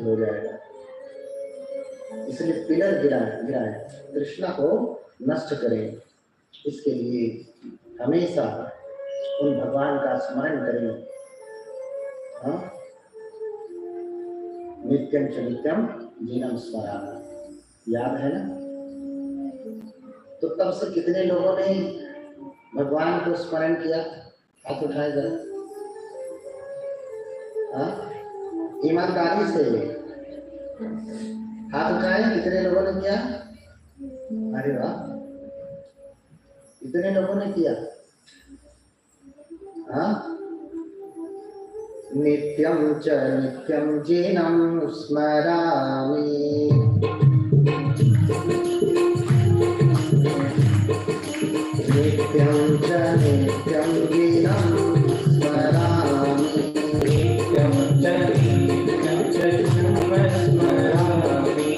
हो जाएगा। इसलिए पिलर गिराएं, तृष्णा को नष्ट करें। इसके लिए हमेशा उन भगवान का स्मरण करें। हाँ, नित्यम च नित्यम जीनम स्मरामि, याद है ना? तो तब से कितने लोगों ने भगवान को स्मरण किया? हाथ उठाए जरा। हाँ, ईमानदारी से हाथ उठाए, कितने लोगों ने किया? अरे वाह, कितने लोगों ने किया? हाँ, नित्यं च नित्यं जीनं स्मरामि, नित्यं च नित्यं जीनं स्मरामि, नित्यं च नित्यं स्मरामि,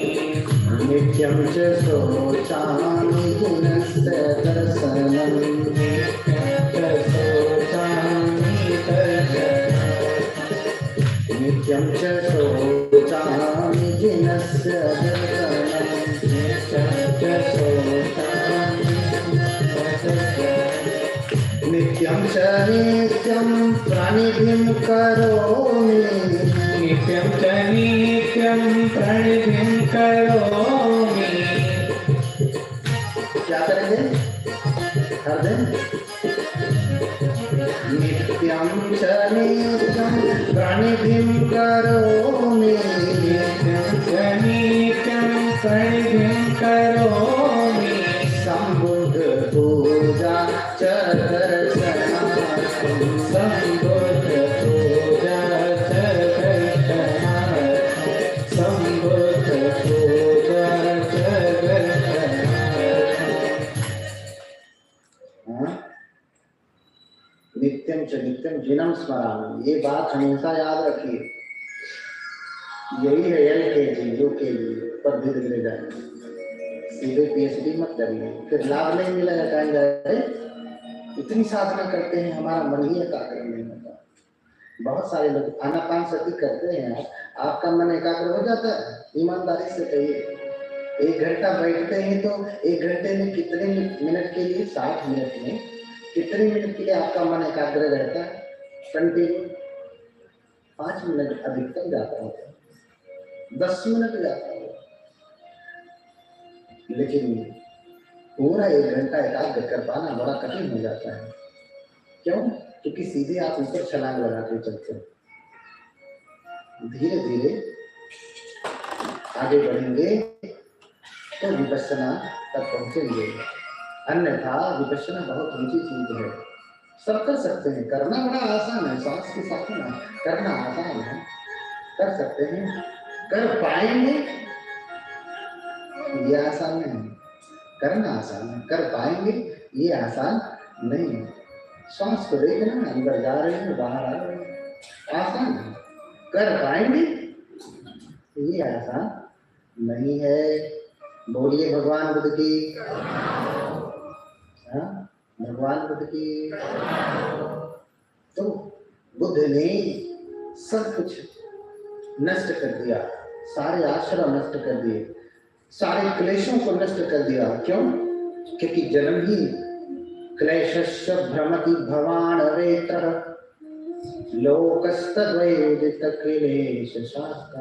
नित्यं च शोचामि जिनस्य दर्शनम्, नित्यं च शोचामि जिनस्य दर्शनम्, नित्यं च नित्यं प्रणिधिं करोमि, नित्यं च नित्यं प्रणिधिं करोमि। क्या करेंगे हर दिन? नित्यं च नित्यं प्रणिधिं करोमि, नित्यं च नित्यं प्रणिधिं करोमि, सम्बुद्ध पूजा च दर्शनार्थं, सम्बुद्ध पूजा च दर्शनार्थं, सम्बुद्ध पूजा च दर्शनार्थं। नित्यम च नित्यम जीनम स्मरामि, ये बात हमेशा याद रखिए। यही है LKG UKG पर धीरे धीरे जाएंगे, सीधे PhD मत करिए, फिर लाभ नहीं मिलेगा। कहेंगे अरे इतनी साधना करते हैं, हमारा मन ही एकाग्र नहीं होता। बहुत सारे लोग आनापानसति करते हैं, आपका मन एकाग्र हो जाता है? ईमानदारी से कहिए। 1 घंटा बैठते हैं तो 1 घंटे में कितने मिनट के लिए? 60 मिनट में कितने मिनट के लिए आपका मन एकाग्र रहता है? कंटिन्यू 5 मिनट अधिकतम जाता है, 10 मिनट जाता है, लेकिन पूरा 1 घंटा एकाग्र कर पाना बड़ा कठिन हो जाता है। क्यों? क्योंकि सीधे आप ऊपर छलांग लगा के चलते हैं। धीरे धीरे आगे बढ़ेंगे तो विपश्यना तक पहुंचेंगे, अन्यथा विपश्यना बहुत ऊंची चीज है। सब कर सकते हैं, करना बड़ा आसान है, सांस के साथ ना करना आसान है, कर सकते हैं। कर पाएंगे ये आसान नहीं, करना आसान है, कर पाएंगे ये आसान नहीं है। सांस को देखना, अंदर जा रहे हैं बाहर आ रहे हैं, आसान है। कर पाएंगे ये आसान नहीं है। बोलिए भगवान बुद्ध की। हाँ, भगवान बुद्ध की। तो बुद्ध ने सब कुछ नष्ट कर दिया, सारे आश्रम नष्ट कर दिए, सारे क्लेशों को नष्ट कर दिया। क्यों? क्योंकि जन्म ही क्लेशस्य भ्रमति भवान रेतर लोकस्तद्वैदिक क्लेश शास्त्र।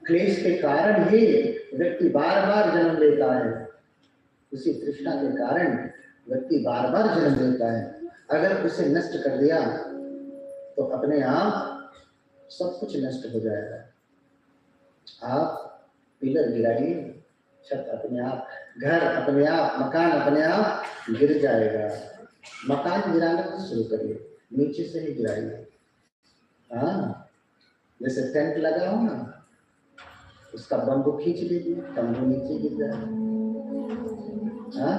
क्लेश के कारण ही व्यक्ति बार बार जन्म लेता है, उसी तृष्णा के कारण व्यक्ति बार बार जन्म लेता है। अगर उसे नष्ट कर दिया तो अपने आप सब कुछ नष्ट हो जाएगा। आप पिलर गिराइए, छत अपने आप, घर अपने आप, मकान अपने आप गिर जाएगा। मकान गिराना तो शुरू करिए, नीचे से ही गिराइए। हाँ, जैसे टेंट लगा हो ना, उसका बम्बू खींच लीजिए, तंबू नीचे गिर जाएगा। हाँ,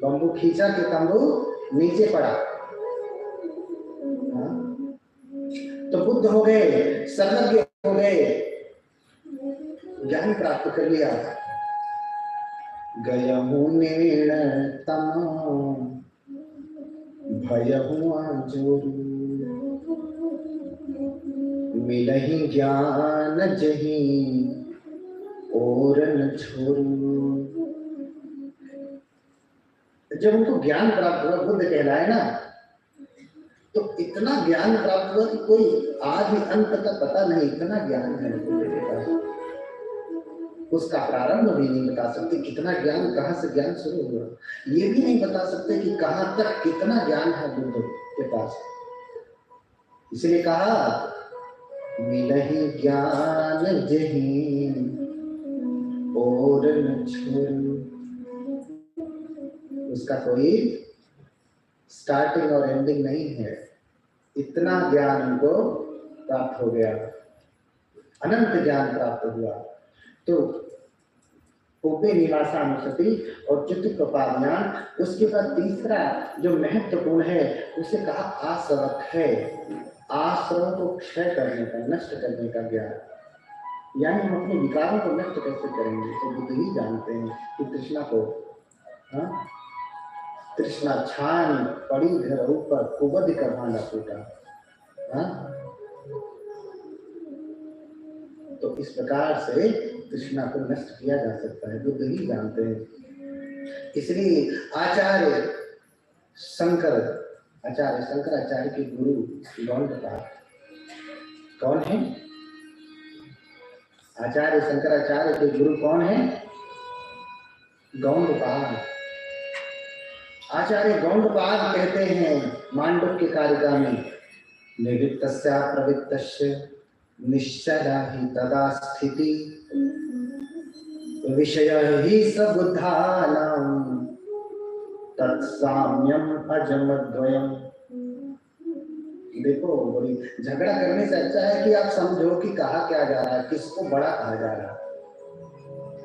बम्बू खींचा कि तंबू नीचे पड़ा। हाँ? तो बुद्ध हो गए, सर्वज्ञ हो गए, ज्ञान प्राप्त कर लिया। गयहु निर्णतम भयहु आजोरु, मिलहि ज्ञान जहीं और न छोड़ू। जब उनको ज्ञान प्राप्त हुआ, बुद्ध कहलाए ना, तो इतना ज्ञान प्राप्त हुआ कि कोई आदि अंत का पता नहीं, इतना ज्ञान है बुद्ध के पास। उसका प्रारंभ भी नहीं बता सकते कितना ज्ञान, कहाँ से ज्ञान शुरू हुआ, ये भी नहीं बता सकते कि कहाँ तक कितना ज्ञान है बुद्ध के पास। इसलिए कहा मिलहि ज्ञान जहीं और न छोड़ू। उसका कोई स्टार्टिंग और एंडिंग नहीं है, इतना ज्ञान उनको प्राप्त हो गया, अनंत ज्ञान प्राप्त हुआ। तो उपे निवासानुसति और चित्तोपाज्ञान, उसके बाद तीसरा जो महत्वपूर्ण है उसे कहा आसवक है, आश्रम को क्षय करने का, नष्ट करने का ज्ञान। यानी हम अपने विकारों को नष्ट कैसे करेंगे, तो बुद्ध ही जानते हैं कि तृष्णा को, हाँ, तृष्णा छान पड़ी घर ऊपर, कुबद का भांडा फूटा, हाँ। तो इस प्रकार से तृष्णा को नष्ट किया जा सकता है, बुद्ध ही जानते हैं। इसलिए आचार्य शंकराचार्य के गुरु गौंडपाद कौन है? आचार्य शंकराचार्य के गुरु कौन है? गौंडपाद। आचार्य गौंडपाद कहते हैं मांडुक्य कारिका में, निवृत्तस्य प्रवृत्तस्य निश्चला ही तदा स्थिति विषय ही सबुद्धानां तत्साम्यम अजमद्वयम। देखो, बड़ी झगड़ा करने से अच्छा है कि आप समझो कि कहा क्या जा रहा है, किसको बड़ा कहा जा रहा है,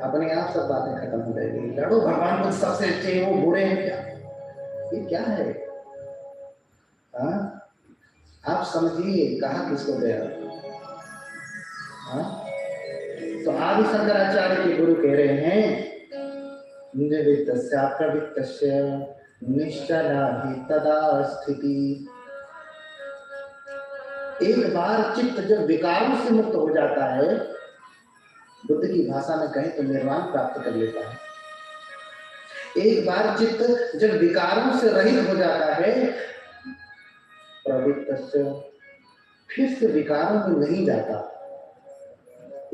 अपने आप सब बातें खत्म हो जाएगी। लड़ो, भगवान को सबसे अच्छे हैं, वो बुरे हैं, क्या ये क्या है? हाँ, आप समझिए कहा किसको गया। हाँ, तो आदि शंकराचार्य के गुरु कह रहे हैं निवृत्तस्य प्रवृत्तस्य निश्चला ही तदा स्थिति। एक बार चित्त जब विकारों से मुक्त हो जाता है, बुद्ध की भाषा में कहें तो निर्वाण प्राप्त कर लेता है। एक बार चित्त जब विकारों से रहित हो जाता है, प्रवृत्तस्य, फिर से विकारों में नहीं जाता।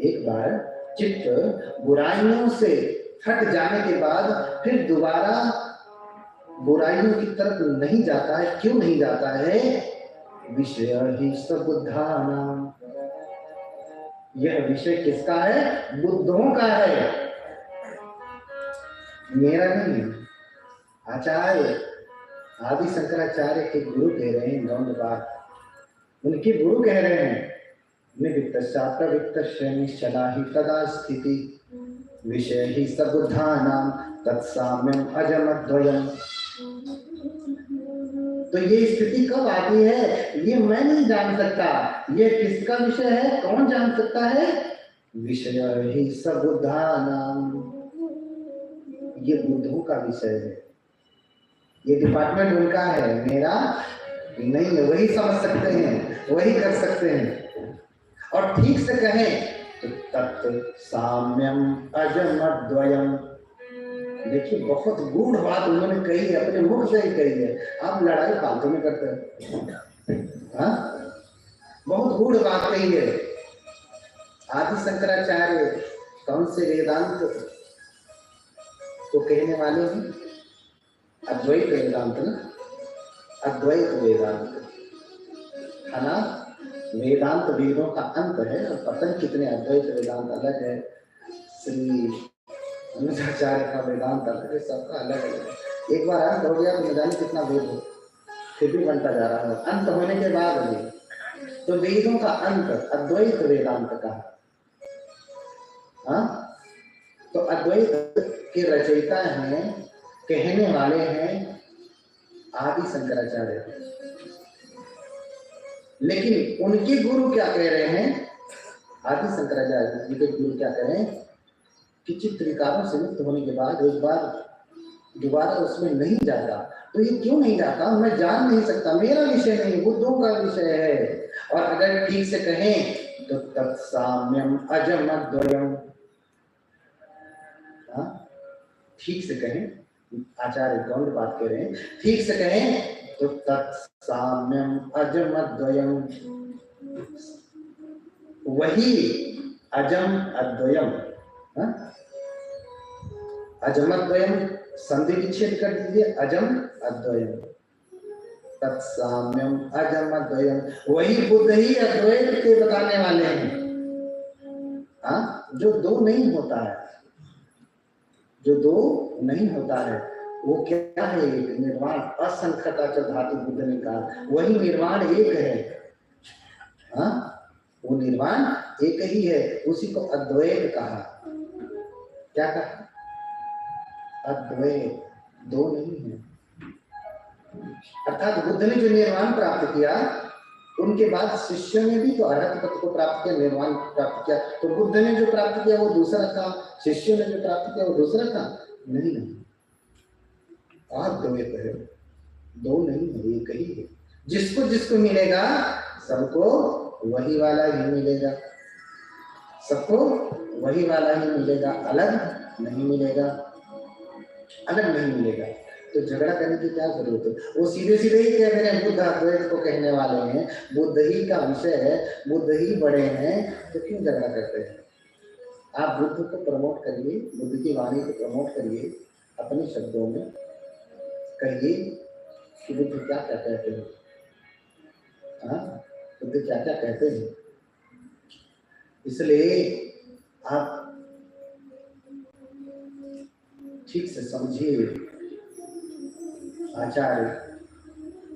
एक बार चित्त बुराइयों से हट जाने के बाद फिर दोबारा बुराइयों की तरफ नहीं जाता है। क्यों नहीं जाता है? विषय ही सबुद्धानां, यह विषय किसका है? बुद्धों का है, मेरा नहीं। आचार्य आदि शंकराचार्य के गुरु कह रहे हैं गौंडपाद, उनके गुरु कह रहे हैं निवृत्तस्य प्रवृत्तस्य निश्चला ही तदा स्थिति विषय ही सबुद्धानां तत्साम्यम अजमद्वयम। तो ये स्थिति कब आती है ये मैं नहीं जान सकता, ये किसका विषय है, कौन जान सकता है? विषय ही सबुद्धानां, ये बुद्धों का विषय है, ये डिपार्टमेंट उनका है, मेरा नहीं है। वही समझ सकते हैं, वही कर सकते हैं। और ठीक से कहें तो तत्व साम्यम अजमद्वयम। देखिए, बहुत गूढ़ बात उन्होंने कही है, अपने मुख से ही कही है। आप लड़ाई फालतू में करते हैं, हाँ, बहुत गूढ़ बात कही है। आदि शंकराचार्य कौन से वेदांत को कहने वाले हैं? अद्वैत वेदांत ना, अद्वैत वेदांत है ना। वेदांत वेदों का अंत है, और पता नहीं कितने अद्वैत वेदांत अलग है, श्री अनुजाचार्य का वेदांत अलग है, सबका अलग अलग है। एक बार अंत हो गया तो न जाने कितना वेद हो, फिर भी बनता जा रहा है। अंत होने के बाद भी तो वेदों का अंत अद्वैत वेदांत का। हाँ, तो अद्वैत के रचयिता हैं, कहने वाले हैं आदि शंकराचार्य। लेकिन उनके गुरु क्या कह रहे हैं? आदि शंकराचार्य जी के गुरु क्या कह रहे हैं कि चित्त विकारों से मुक्त होने के बाद एक बार दोबारा उसमें नहीं जाता। तो ये क्यों नहीं जाता? मैं जान नहीं सकता, मेरा विषय नहीं, बुद्धों का विषय है। और अगर ठीक से कहें तो तत्साम्यम अजमद्वयम। ठीक से कहें, आचार्य गौड़ बात कह रहे हैं, ठीक से कहें तो तत्साम्यम अजमद्वयम, वही अजम अद्वयम। अजमद्वयम संधि विच्छेद कर दीजिए, अजम अद्वयम, तत्साम्यम अजम अद्वयम, वही बुद्ध ही अद्वैत के बताने वाले हैं। जो दो नहीं होता है, जो दो नहीं होता है वो क्या है? एक निर्वाण असंख्यता च धातु बुद्ध ने कहा, वही निर्वाण एक है। वो निर्वाण एक ही है, उसी को अद्वैत कहा। क्या कहा? अद्वैत, दो नहीं है। अर्थात बुद्ध ने जो निर्वाण प्राप्त किया, उनके बाद शिष्यों ने भी तो अरहत पद को प्राप्त किया, निर्वाण प्राप्त किया। तो बुद्ध ने जो प्राप्त किया वो दूसरा था, शिष्यों ने जो प्राप्त किया वो दूसरा था? नहीं, अद्वैत है, दो नहीं है, एक ही है। जिसको जिसको मिलेगा सबको वही वाला ही मिलेगा, सबको वही वाला ही मिलेगा, अलग नहीं मिलेगा, अलग नहीं मिलेगा। तो झगड़ा करने की क्या जरूरत है? वो सीधे सीधे ही कह रहे हैं, बुद्ध अद्वैत को कहने वाले हैं, बुद्ध ही का विषय है, बुद्ध ही बड़े हैं, तो क्यों झगड़ा करते हैं? आप बुद्ध को प्रमोट करिए, बुद्ध की वाणी को प्रमोट करिए, अपने शब्दों में कहिए कि बुद्ध क्या क्या कहते हैं, बुद्ध क्या क्या कहते हैं। इसलिए आप ठीक से समझिए आचार्य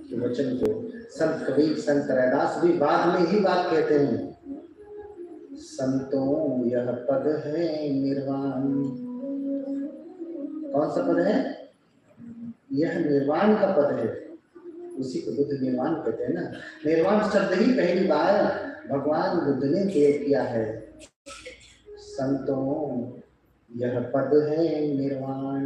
के वचन को। संत कबीर, संत रैदास भी बाद में ही बात कहते हैं, संतों यह पद है निर्वाण। कौन सा पद है? यह निर्वाण का पद है, उसी को बुद्ध निर्वाण कहते हैं ना। निर्वाण शब्द ही पहली बार भगवान बुद्ध ने प्रयोग किया है। संतों यह पद है निर्वाण,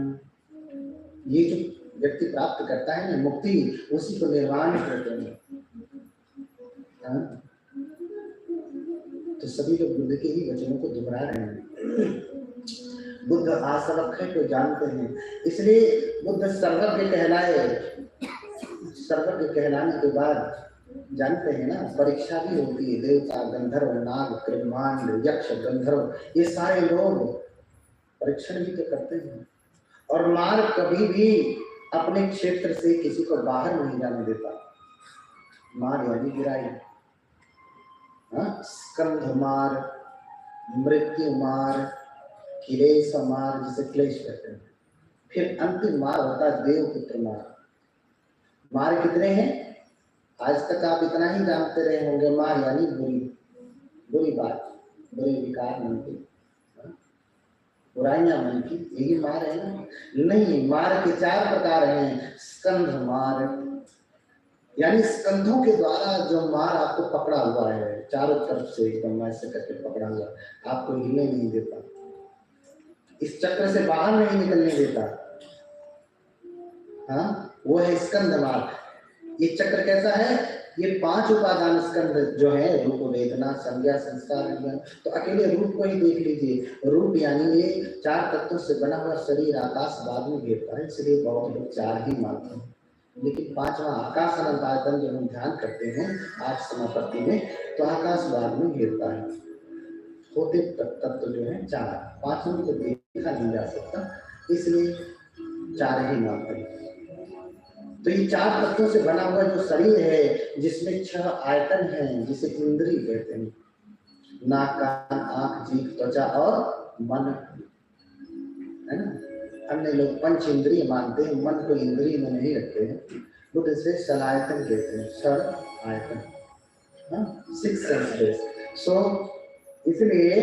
ये जो व्यक्ति प्राप्त करता है ना मुक्ति, उसी को निर्वाण कहते हैं। तो सभी लोग बुद्ध के ही वचनों को दोहरा रहे हैं। बुद्ध आसवक्ख को जानते हैं, इसलिए बुद्ध सर्वज्ञ कहलाए। सर्वज्ञ कहलाने के बाद जानते हैं ना, परीक्षा भी होती है। देवता, गंधर्व, नाग, ब्रह्मांड, यक्ष, गंधर्व, ये सारे लोग परीक्षण भी तो करते हैं। और मार कभी भी अपने क्षेत्र से किसी को बाहर नहीं जाने देता। मार यानी बुराई, स्कंध मार, मृत्यु मार, क्लेश मार, जिसे क्लेश कहते हैं। फिर अंतिम मार होता है देवपुत्र मार। मार कितने हैं? आज तक आप इतना ही जानते रहे होंगे, मार यानी बुरी बात, बुरे विकार मन की, बुराइयां मन की, यही मार है ना? नहीं, मार के 4 प्रकार हैं। स्कंध मार यानी स्कंधों के द्वारा जो मार आपको पकड़ा हुआ है, चारों तरफ से एकदम ऐसे करके पकड़ा हुआ, आपको हिलने नहीं देता, इस चक्र से बाहर नहीं निकलने देता, वो है स्कंध मार। ये चक्र कैसा है? ये 5 उपादान स्कंध जो है, रूप, वेदना, संज्ञा, संस्कार, विज्ञान। तो अकेले रूप को ही देख लीजिए। रूप यानी ये 4 तत्वों से बना हुआ शरीर, आकाश बाद में घेरता है, इसलिए बहुत लोग 4 ही मानते हैं। लेकिन 5वां आकाश अनंत आयतन जब हम ध्यान करते हैं आज समापत्ति में, तो आकाश बाद में घेरता है। होते तत्व जो है 4, 5वां को देखा नहीं जा सकता, इसलिए 4 ही मानते हैं। तो ये 4 तत्वों से बना हुआ जो शरीर है, जिसमें 6 आयतन हैं, जिसे इंद्रिय कहते हैं। नाक, कान, आंख, जीभ, त्वचा और मन, है ना? अन्य लोग पंच इंद्रिय मानते हैं, मन को इंद्रिय में नहीं रखते हैं। बुद्ध इसे सलायतन कहते हैं, षड आयतन, 6 सेंसेस। सो इसलिए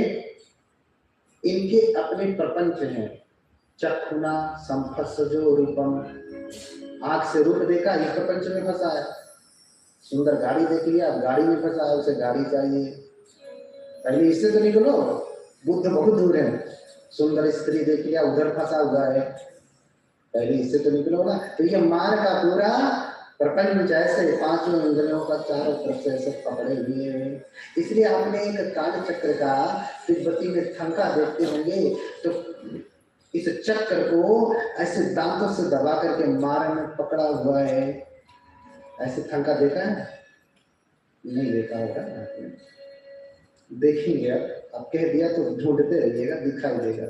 इनके अपने प्रपंच हैं। चक्षुना संपस्सजो रूपम, आंख से रूप देखा, ये प्रपंच में फंसा है। सुंदर गाड़ी देख लिया, अब गाड़ी में फंसा है, उसे गाड़ी चाहिए। पहले इससे तो निकलो, बुद्ध बहुत दूर है। सुंदर स्त्री देख लिया, उधर फंसा हुआ है, पहले इससे तो निकलो ना। तो ये मार का पूरा प्रपंच ऐसे पांचों इंद्रियों का चारों तरफ से ऐसे पकड़े हुए हैं। इसलिए आपने एक काल चक्र का तिब्बती में थंका देखते होंगे, तो इस चक्र को ऐसे दांतों से दबा करके मारने में पकड़ा हुआ है। ऐसे थंका देखा है? नहीं देखा होगा आपने, देखेंगे। अब कह दिया तो ढूंढते रहिएगा, दिखाई देगा।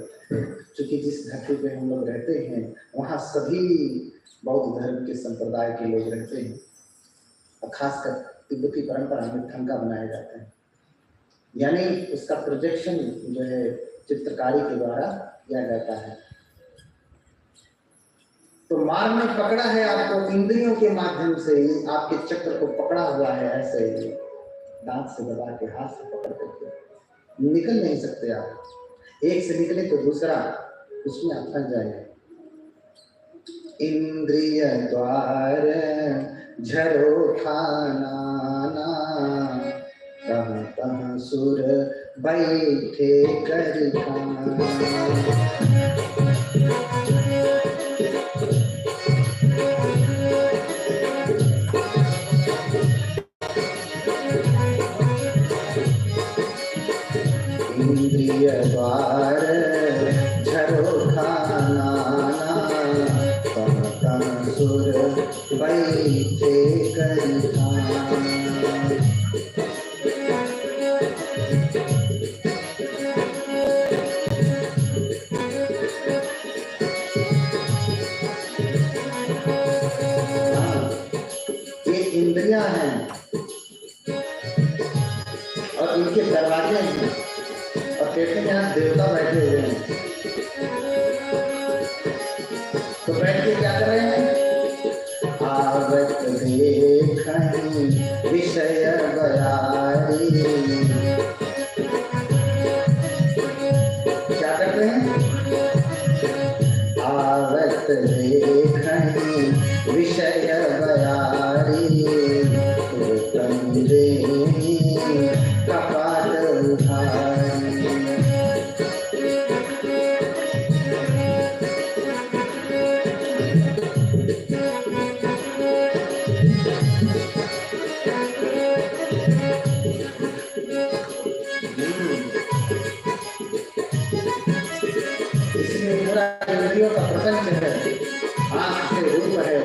क्योंकि जिस धरती पे हम लोग रहते हैं वहां सभी बौद्ध धर्म के संप्रदाय के लोग रहते हैं, और खासकर तिब्बती परंपरा में थंका बनाया जाता है, यानी उसका प्रोजेक्शन जो है चित्रकारी के द्वारा किया जाता है। तो मार ने पकड़ा है आपको इंद्रियों के माध्यम से ही, आपके चक्र को पकड़ा हुआ है ऐसे ही दांत से दबा के, हाथ से पकड़ करके। निकल नहीं सकते आप, एक से निकले तो दूसरा उसमें आप फंस जाएंगे। इंद्रिय द्वार झरो खाना, तह तह सुर बैठे कर खाना। इंद्रिय द्वार झरो खाना, तह तह सुर बैठे कर खाना। इंद्रियां हैं और इनके दरवाजे हैं, और कहते हैं यहाँ देवता बैठे हुए हैं। तो बैठ के क्या कर रहे हैं? आवत देखहि विषय बयारी। क्या करते हैं? आवत देखहि विषय बयारी, कपाट उठारी। इसलिए पूरा इंद्रियों का प्रपंच है। आँख से रूप है,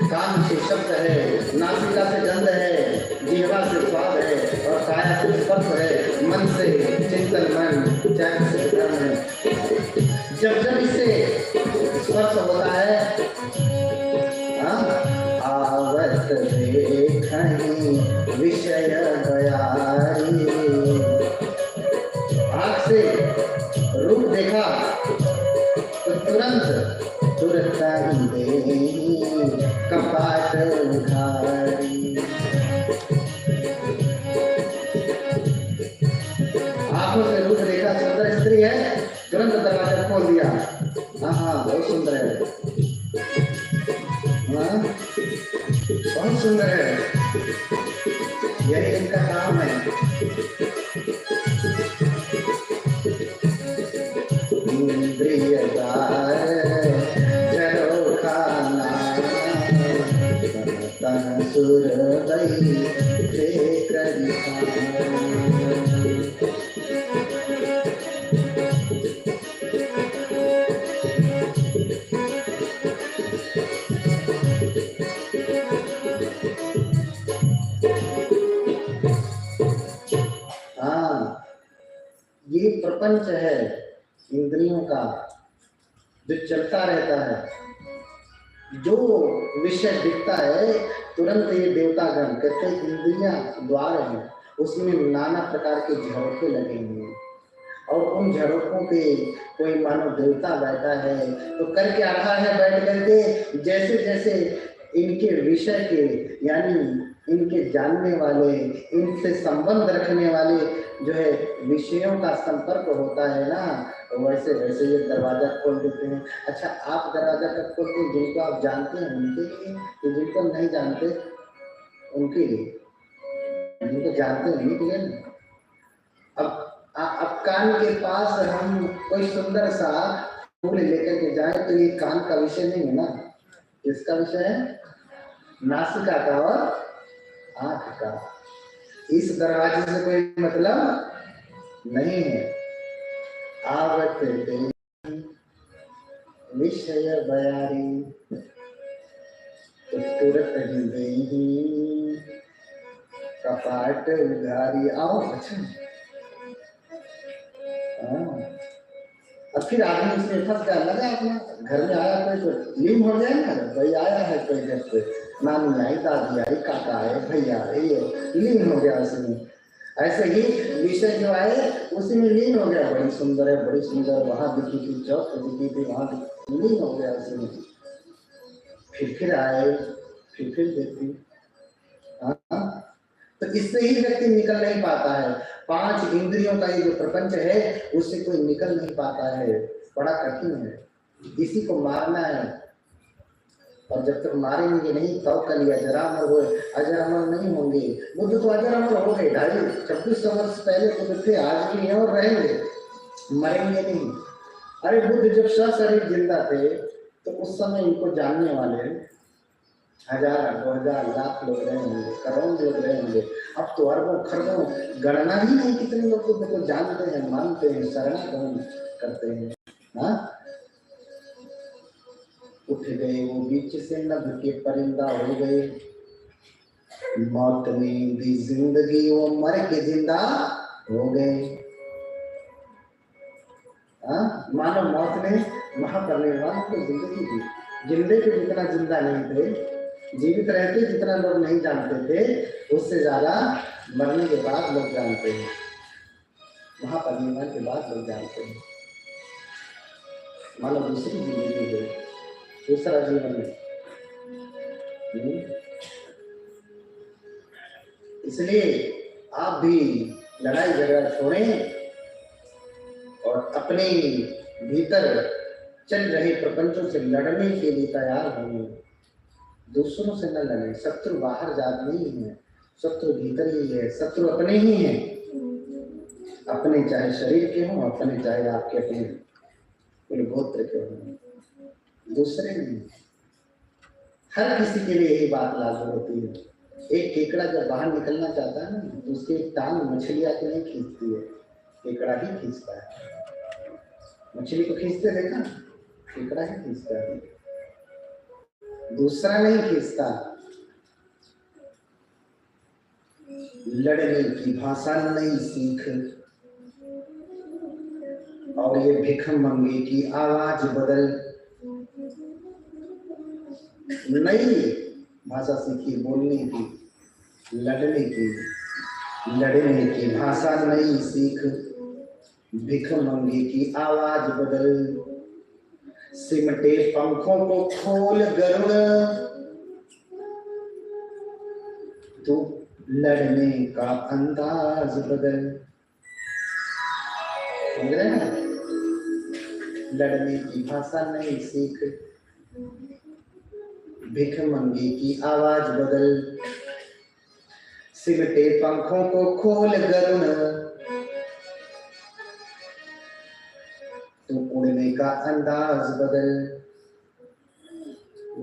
कान से शब्द है, नासिका से गंध है, जिह्वा से स्वाद है, और काया से स्पर्श है, मन से चिंतन मन, चैन से धर्म है। जब जब इससे स्पर्श होता है, आवत देखहि विषय बयारी। आँख से रूप देखा तो तुरंत कपाट उठारी। आंखों से रूप देखा, सुंदर स्त्री है, तुरंत दरवाजा खोल दिया। हाँ बहुत सुंदर है, हाँ बहुत सुंदर है, यही इनका काम है। इंद्रिय द्वार झरो खाना, तह सुर बैठे कर खाना। हाँ, ये प्रपंच है इंद्रियों का जो चलता रहता है। जो विषय दिखता है तुरंत ये देवतागण कहते हैं इंद्रियां द्वार है, उसमें नाना प्रकार के झरोखे लगे हुए हैं, और उन झरोखों पे कोई मानो देवता बैठा है। तो कर क्या रहा है बैठ करके? जैसे जैसे इनके विषय के, यानी इनके जानने वाले, इनसे संबंध रखने वाले जो है विषयों का संपर्क होता है ना, वैसे वैसे ये दरवाजा खोल देते हैं। अच्छा, आप दरवाजा कब खोलते हैं? जिनको आप जानते हैं उनके लिए, तो जिनको नहीं जानते उनके लिए, जिनको जानते हैं उनके लिए। अब कान के पास हम कोई सुंदर सा फूल लेकर के जाए तो ये कान का विषय नहीं है ना, किसका विषय है? नासिका का और आंख का। इस दरवाजे से कोई मतलब नहीं है। आवत दे विषय बयारी तो तुरंत ही कपाट उघारी। आओ अच्छा। अब फिर आदमी उसमें फंस गया, लगा अपना घर में आया कोई तो लीन हो गया ना, कोई आया है कोई घर पे, नानी आई, दादी आई, काका आए, भैया आए, ये लीन हो गया उसमें। ऐसे ही विषय जो आए उसी में लीन हो गया। बड़ी सुंदर है, बड़ी सुंदर, वहां दिखी थी चौक दिखी थी, वहां लीन हो गया उसमें। फिर आए, फिर देखी। हाँ, तो इससे ही व्यक्ति निकल नहीं पाता है। 5 इंद्रियों का ये जो प्रपंच है उससे कोई निकल नहीं पाता है, बड़ा कठिन है। इसी को मारना है, और जब तक मारेंगे नहीं तब कल अजरामर हो, अजरामर नहीं होंगे। बुद्ध तो अजरामर हो गए, 2600 वर्ष पहले बुद्ध थे, आज भी हैं और रहेंगे, मरेंगे नहीं। अरे बुद्ध जब सशरीर जिंदा थे तो उस समय इनको जानने वाले 1000, 2000, लाख लोग रहे होंगे, करोड़ लोग रहे होंगे। अब तो अरबों खरबों, गणना ही नहीं कितने लोग बुद्ध को जानते हैं, मानते हैं, शरणागमन करते हैं। हाँ, उठ गए वो बीच से नभ के परिंदा हो गए, मौत में दी जिंदगी वो मर के जिंदा हो गए। मानो मौत ने महापरिनिर्वाण को जिंदगी दी। जिंदे के जितना जिंदा नहीं थे, जीवित रहते जितना लोग नहीं जानते थे, उससे ज्यादा मरने के बाद लोग जानते हैं, महापरिनिर्वाण के बाद लोग जानते हैं। मानो दूसरी जिंदगी है, दूसरा जीवन है। इसलिए आप भी लड़ाई झगड़ा छोड़ें और अपने भीतर चल रहे प्रपंचों से लड़ने के लिए तैयार हों। दूसरों से न लड़े। शत्रु बाहर जात नहीं है, शत्रु भीतर ही है। शत्रु अपने ही हैं, अपने चाहे शरीर के हों, अपने चाहे आपके अपने कुल गोत्र के हों, दूसरे नहीं। हर किसी के लिए यही बात लागू होती है। एक केकड़ा जब बाहर निकलना चाहता है ना, तो उसकी टांग मछलियां तो नहीं खींचती है, केकड़ा ही खींचता है। मछली को खींचते देखा, केकड़ा ही खींचता है, दूसरा नहीं खींचता। लड़ने की भाषा नहीं सीख, और ये भिखमंगे की आवाज बदल। नई भाषा सीखी बोलने की, लड़ने की भाषा नई सीख, भिखमंगे की आवाज बदल। सिमटे पंखों को खोल गरुड़, तो लड़ने का अंदाज बदल। समझ रहे हैं? लड़ने की भाषा नहीं सीख, भिखमंगे की आवाज बदल। सिमटे पंखों को खोल गरुड़, तो उड़ने का अंदाज बदल।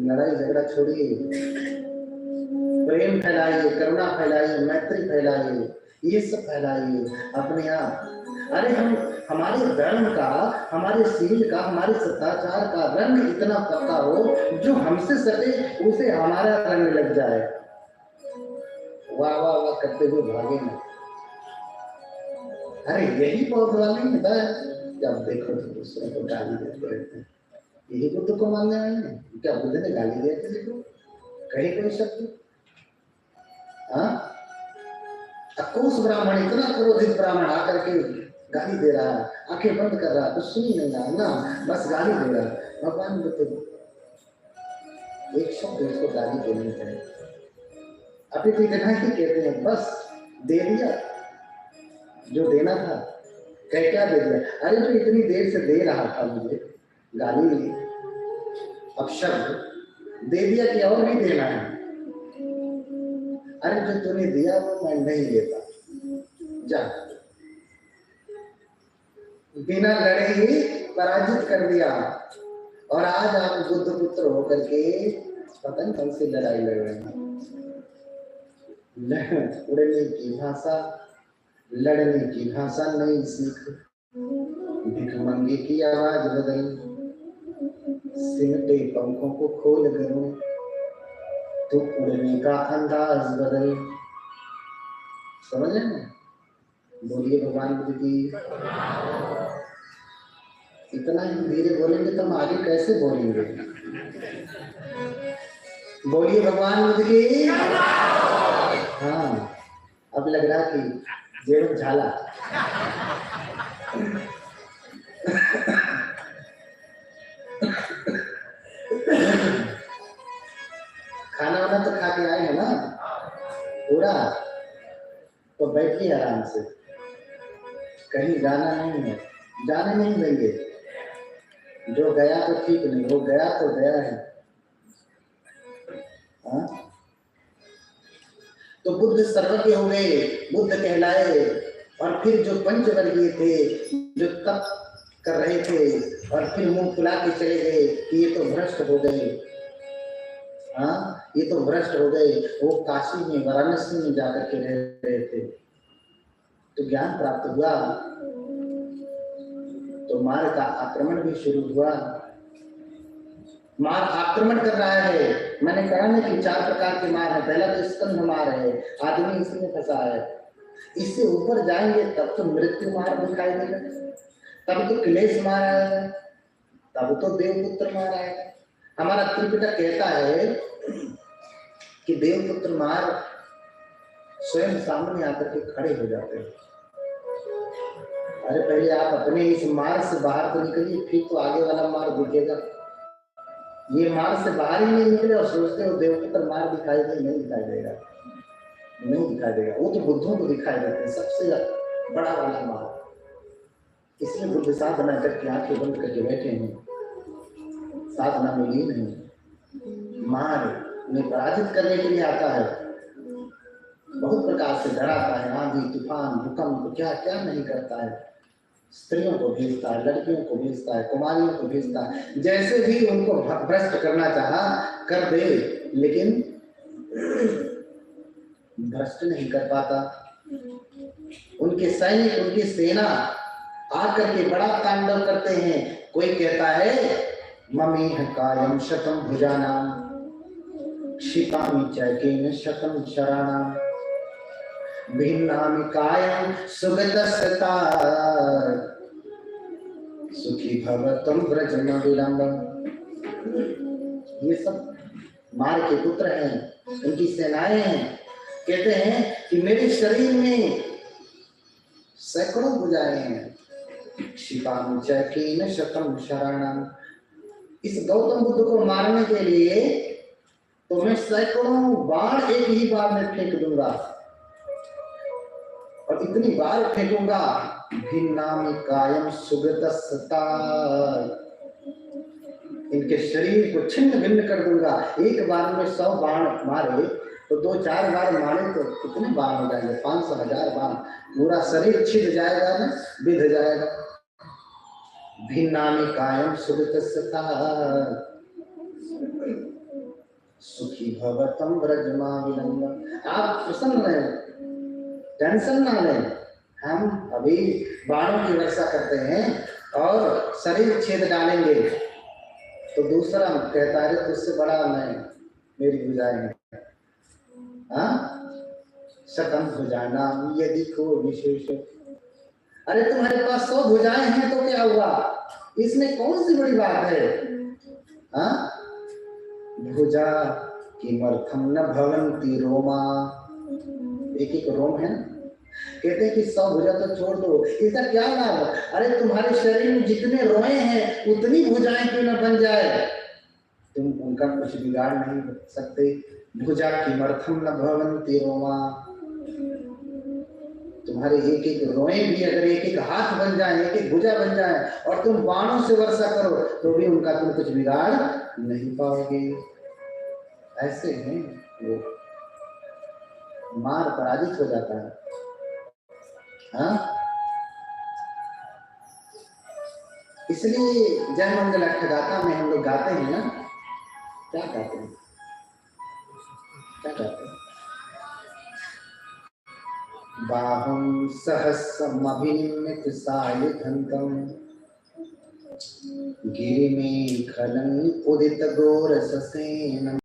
लड़ाई झगड़ा छोड़िए, प्रेम फैलाइए, करुणा फैलाइए, मैत्री फैलाइए, ये सब फैलाइए अपने आप। अरे हमारे धर्म का, हमारे शील का, हमारे सदाचार का रंग इतना पक्का हो, जो हमसे सटे उसे हमारा रंग लग जाए, वाह वाह वाह करते हुए भागे ना। अरे यही बहुत वाला नहीं होता है, जब देखो तो दूसरों को गाली देते रहते हैं। यही बुद्ध को मानने वाले हैं क्या? बुद्ध ने गाली दिए थे देखो, कहे कोई शब्द? अकोस ब्राह्मण, इतना क्रोधित ब्राह्मण आकर के गाली दे रहा है, आंखें बंद कर रहा है, कुछ सुन ही नहीं रहा ना, बस गाली दे रहा है। भगवान बुद्ध एक शब्द उसको गाली देनी चाहिए, अभी तो इतना ही कहते हैं, बस दे दिया जो देना था। कह क्या दे दिया? अरे जो इतनी देर से दे रहा था मुझे गाली, अब शब्द दे दिया कि और भी देना है? अरे जो तूने दिया वो मैं नहीं देता, जा। बिना लड़े ही पराजित कर दिया, और आज आप बुद्ध पुत्र होकर के पता नहीं कौन सी लड़ाई लड़ रहे हैं। उड़ने की भाषा, लड़ने की भाषा नहीं सीख, भिखमंगे की आवाज बदल, सिमटे पंखों को खोल करूं तो उड़ने का अंदाज बदल। समझ रहे हैं? बोलिए भगवान बुद्ध की। इतना ही धीरे बोलेंगे तो हम आगे कैसे बोलेंगे? बोलिए भगवान बुद्ध की। हाँ, अब लग रहा कि जेब झाला। खाना वाना तो खा के आए हैं ना पूरा, तो बैठिए आराम से, कहीं जाना नहीं है, जाने नहीं देंगे। जो गया तो ठीक नहीं, वो गया तो गया है। हाँ? तो बुद्ध सर्वज्ञ हो गए, बुद्ध कहलाए, और फिर जो पंचवर्गीय थे, जो तप कर रहे थे, और फिर मुंह फुला के चले गए कि ये तो भ्रष्ट हो गए। हाँ, ये तो भ्रष्ट हो गए। वो काशी में, वाराणसी में जाकर के रह रहे थे, तो ज्ञान प्राप्त हुआ, तो मार का आक्रमण भी शुरू हुआ। मार आक्रमण कर रहा है। मैंने कहा ना कि 4 प्रकार के मार है। पहला तो स्कंध मार है, आदमी इसी में फंसा है। इससे ऊपर जाएंगे तब तो मृत्यु मार दिखाई देगा, तब तो क्लेश मार आएगा, तब तो देवपुत्र मार आएगा। हमारा त्रिपिटक कहता है कि देवपुत्र मार स्वयं सामने आकर के खड़े हो जाते हैं। अरे पहले आप अपने इस मार्ग से बाहर तो निकलिए, फिर तो आगे वाला मार्ग दिखेगा। ये मार्ग से बाहर ही नहीं निकले और सोचते हो देवपुत्र मार्ग दिखाई दे, नहीं दिखाई देगा, नहीं दिखाई देगा। वो तो बुद्धों को दिखाई देते हैं, सबसे बड़ा वाला मार्ग। इसलिए बुद्ध साधना करके आंखें बंद करके बैठे हैं, साधना में लीन है। मार्ग में पराजित करने के लिए आता है, बहुत प्रकार से डराता है, आंधी तूफान भूकंप क्या क्या नहीं करता है। स्त्रियों को भेजता है, लड़कियों को भेजता है, कुमारियों को भेजता है, जैसे भी उनको भ्रष्ट करना चाहा कर दे, लेकिन भ्रष्ट नहीं कर पाता। उनके सैनिक, उनकी सेना आकर के बड़ा तांडव करते हैं। कोई कहता है ममीह कायम शतम भुजानाम क्षिपामि चैकेन शतम शराणाम भिन्नामि कायं सुगतस्ता सुखी भवतम व्रजन विलंबम। ये सब मार के पुत्र हैं, उनकी सेनाएं हैं। कहते हैं कि मेरे शरीर में सैकड़ों भुजाएं हैं, क्षिपामि चैकेन शतम शराणाम। इस गौतम बुद्ध को मारने के लिए तो मैं सैकड़ों बाण एक ही बार में फेंक दूंगा, और इतनी बार फेंकूंगा भिन्नामि कायम सुगतस्ता, इनके शरीर को छिन्न भिन्न कर दूंगा। एक बार में 100 बाण मारे तो 2-4 बार मारे तो कितने बाण हो जाएंगे? 500,000 बाण, पूरा शरीर छिद जाएगा ना, बिध जाएगा। भिन्नामि कायम सुगतस्ता सुखी भवतम व्रजमा विलंबम। आप प्रसन्न रहें, टेंशन ना लें। हम अभी बाणों की वर्षा करते हैं और शरीर छेद डालेंगे, तो दूसरा कहता है तुझसे बड़ा मैं, मेरी भुजाएं हैं। शतम भुजाना यदि को विशेष। अरे तुम्हारे पास 100 भुजाएं हैं तो क्या हुआ, इसमें कौन सी बड़ी बात है? भुजा किमर्थम न भवन्ति रोमा। एक एक रोम है ना, कहते हैं कि 100 भुजा तो छोड़ दो, इसका क्या लाभ? अरे तुम्हारे शरीर में जितने रोए हैं उतनी भुजाएं क्यों न बन जाए, तुम उनका कुछ बिगाड़ नहीं सकते। भुजा किमर्थम न भवन्ति रोमा। तुम्हारे एक एक रोए भी अगर एक एक हाथ बन जाए, एक एक भुजा बन जाए, और तुम बाणों से वर्षा करो तो भी उनका तुम कुछ बिगाड़ नहीं पाओगे। ऐसे हैं वो, मार पराजित हो जाता है। इसलिए जय मंगल अष्टगाथा में हम लोग गाते हैं ना, क्या गाते हैं? सहस्रमभिनिमित सायुधंतम गिरिमेखलं उदित घोर ससेन